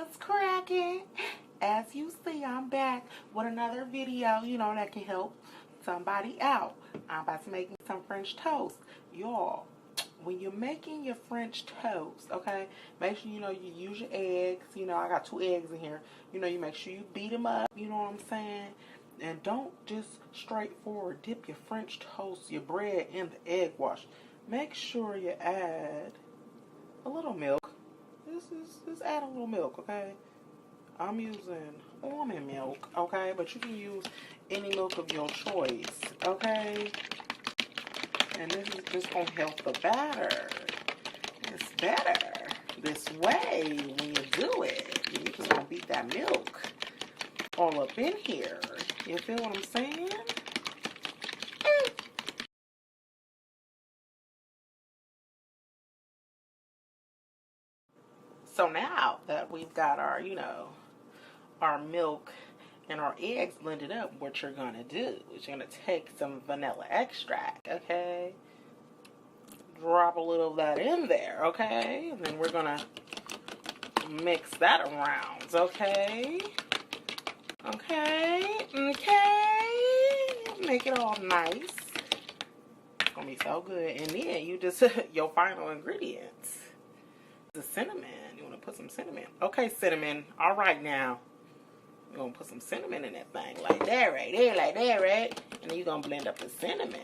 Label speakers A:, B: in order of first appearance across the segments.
A: What's cracking? As you see, I'm back with another video, that can help somebody out. I'm about to make some French toast. Y'all, when you're making your French toast, okay, make sure, you use your eggs. I got 2 eggs in here. You make sure you beat them up, you know what I'm saying? And don't just straightforward dip your French toast, your bread in the egg wash. Make sure you add a little milk. Just add a little milk, okay? I'm using almond milk, okay? But you can use any milk of your choice, okay? And this is just gonna help the batter. It's better this way when you do it. You just gonna beat that milk all up in here. You feel what I'm saying? So now that we've got our, our milk and our eggs blended up, what you're gonna do is you're gonna take some vanilla extract, okay? Drop a little of that in there, okay? And then we're gonna mix that around, okay? Okay. Make it all nice. It's gonna be so good. And then you just, your final ingredients. The cinnamon. You want to put some cinnamon. Okay, cinnamon. All right, now. You're going to put some cinnamon in that thing. Like that right there. Like that, right? And then you're going to blend up the cinnamon.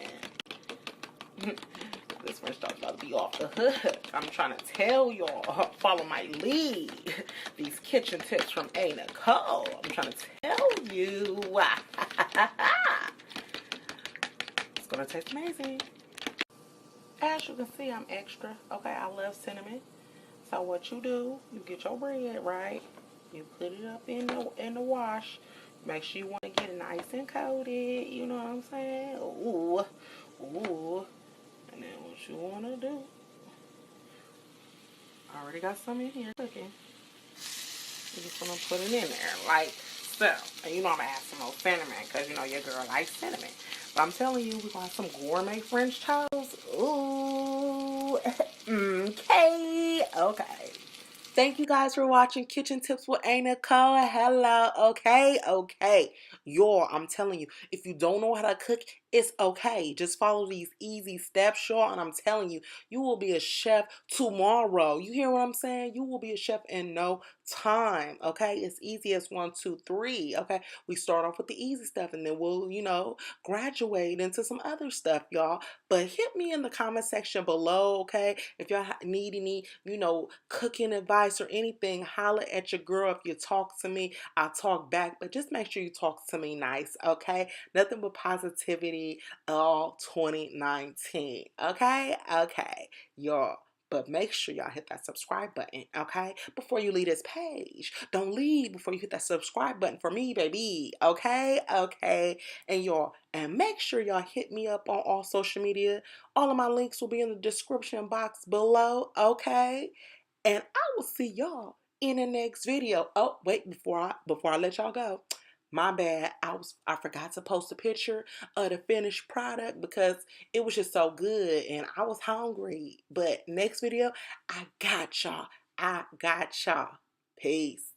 A: This French toast about to be off the hook. I'm trying to tell y'all. Follow my lead. These kitchen tips from A.Nicole. I'm trying to tell you. It's going to taste amazing. As you can see, I'm extra. Okay, I love cinnamon. So what you do, you get your bread, right? You put it up in the wash. Make sure you want to get it nice and coated. You know what I'm saying? Ooh. And then what you want to do, I already got some in here cooking. You just want to put it in there like so. And I'm going to add some more cinnamon because, your girl likes cinnamon. But I'm telling you, we're going to have some gourmet French toast. Ooh. Okay. Thank you guys for watching Kitchen Tips with A.Nicole. Hello. Okay. Y'all, I'm telling you, if you don't know how to cook, it's okay. Just follow these easy steps, y'all. And I'm telling you, you will be a chef tomorrow. You hear what I'm saying? You will be a chef in no time. Okay. It's easy as 1, 2, 3. Okay. We start off with the easy stuff and then we'll, graduate into some other stuff, y'all. But hit me in the comment section below. Okay. If y'all need any, cooking advice or anything, holler at your girl. If you talk to me, I'll talk back. But just make sure you talk to me nice, okay? Nothing but positivity all 2019, okay? Okay, y'all. But make sure y'all hit that subscribe button, okay? Before you leave this page. Don't leave before you hit that subscribe button for me, baby. Okay? Okay. And y'all, and make sure y'all hit me up on all social media. All of my links will be in the description box below, okay? And I will see y'all in the next video. Oh, wait, before I let y'all go. My bad. I forgot to post a picture of the finished product because it was just so good and I was hungry. But next video, I got y'all. Peace.